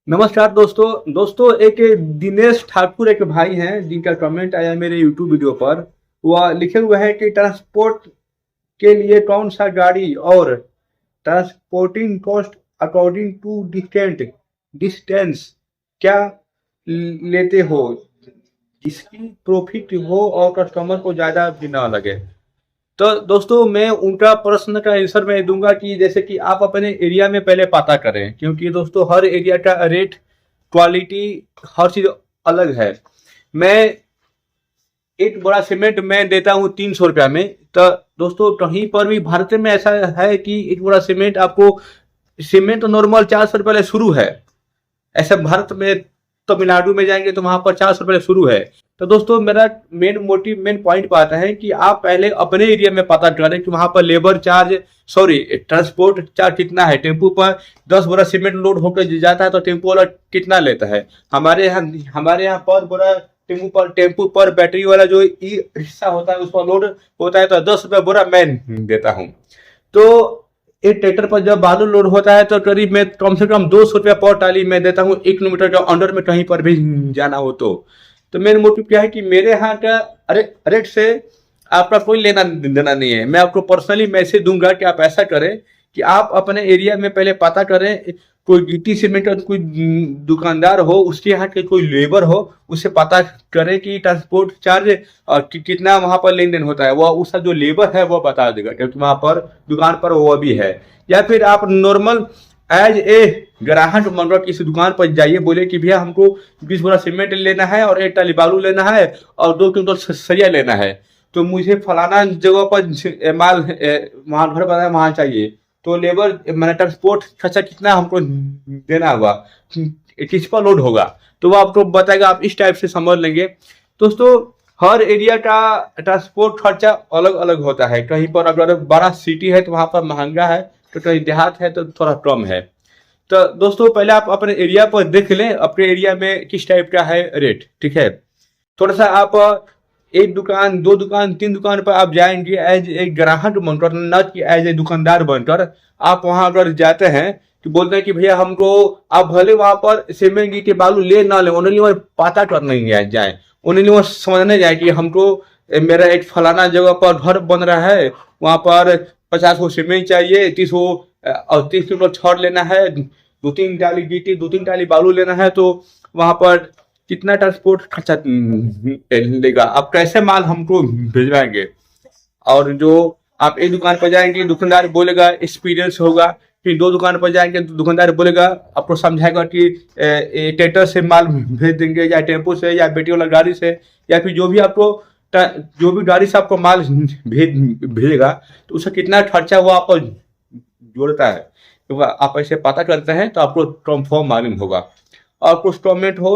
नमस्कार दोस्तों एक दिनेश ठाकुर एक भाई हैं जिनका कमेंट आया मेरे यूट्यूब वीडियो पर। वह लिखे हुए हैं कि ट्रांसपोर्ट के लिए कौन सा गाड़ी और transporting cost according to distance क्या लेते हो जिसकी प्रॉफिट हो और कस्टमर को ज़्यादा भी ना लगे। तो दोस्तों मैं उनका प्रश्न का आंसर मैं दूंगा कि जैसे कि आप अपने एरिया में पहले पता करें, क्योंकि दोस्तों हर एरिया का रेट क्वालिटी हर चीज अलग है। मैं एक बड़ा सीमेंट मैं देता हूँ 300 रुपया में। तो दोस्तों कहीं पर भी भारत में ऐसा है कि एक बड़ा सीमेंट आपको सीमेंट नॉर्मल 400 रुपये शुरू है। ऐसे भारत में तमिलनाडु में जाएंगे तो वहां पर 400 रुपये शुरू है। तो दोस्तों मेरा मेन पॉइंट पर आता है कि आप पहले अपने एरिया में पता करें कि वहां पर लेबर चार्ज ट्रांसपोर्ट चार्ज कितना है। टेम्पू पर 10 बोरा सीमेंट लोड होकर जाता है तो टेम्पू वाला कितना लेता है। हमारे यहाँ पर बोरा टेम्पू पर बैटरी वाला जो ई रिक्शा होता है उस पर लोड होता है तो 10 रुपये बोरा मैं देता हूँ। तो एक ट्रैक्टर पर जब बालू लोड होता है तो करीब मैं कम से कम 200 रुपया पर टाली मैं देता हूँ 1 किलोमीटर के अंडर में कहीं पर भी जाना हो तो मेन मोटिव क्या है कि मेरे यहाँ का रेट से आपका कोई लेना देना नहीं है। मैं आपको पर्सनली मैसेज दूंगा कि आप ऐसा करें कि आप अपने एरिया में पहले पता करें, कोई गिट्टी सीमेंट का कोई दुकानदार हो, उसके यहाँ के कोई लेबर हो, उससे पता करें कि ट्रांसपोर्ट चार्ज कितना वहां पर लेन देन होता है। वह उसका जो लेबर है वो बता देगा, क्योंकि वहां पर दुकान पर वो भी है। या फिर आप नॉर्मल एज ए ग्राहक मंडल किसी दुकान पर जाइए, बोले कि भैया हमको 20 बोरा सीमेंट लेना है और 1 टाली बालू लेना है और 2 क्विंटल सरिया लेना है, तो मुझे फलाना जगह पर माल वहाँ घर बनाया वहाँ चाहिए, तो लेबर मैंने ट्रांसपोर्ट खर्चा कितना हमको देना होगा, किस पर लोड होगा, तो वो आपको बताएगा। आप इस टाइप से समझ लेंगे। दोस्तों हर एरिया का ट्रांसपोर्ट खर्चा अलग अलग होता है। कहीं पर अगर बड़ा सिटी है तो वहाँ पर महंगा है, तो कहीं देहात है तो थोड़ा कम है। तो दोस्तों पहले आप अपने एरिया पर देख लें अपने एरिया में किस टाइप का है रेट, ठीक है। थोड़ा सा आप एक दुकान, 2 दुकान, 3 दुकान पर आप जाएंगे एज ए ग्राहक बनकर, न कि एज ए दुकानदार बनकर। आप वहां अगर जाते हैं तो बोलते हैं कि भैया हमको, आप भले वहां पर सीमेंट गिट्टी बालू ले ना ले, उन्हें वहां पता करने जाए, उन्हें वहां समझने जाए कि हमको मेरा एक फलाना जगह पर घर बन रहा है, वहां पर 50 को सीमेंट चाहिए, 30 किलो छड़ लेना है, 2-3 टाली गिट्टी, 2-3 टाली बालू लेना है, तो वहां पर कितना ट्रांसपोर्ट खर्चा लेगा, आप कैसे माल हमको भिजवाएंगे। और जो आप एक दुकान पर जाएंगे दुकानदार बोलेगा एक्सपीरियंस होगा, फिर 2 दुकान पर जाएंगे तो दुकानदार बोलेगा, आपको समझाएगा कि ट्रैक्टर से माल भेज देंगे या टेम्पो से या बेटी वाला गाड़ी से, या फिर जो भी गाड़ी से आपको माल भेजेगा तो उसका कितना खर्चा हुआ आपको जोड़ता है। तो आप ऐसे पता करते हैं तो आपको कंफर्म मालूम होगा। और कुछ कमेंट हो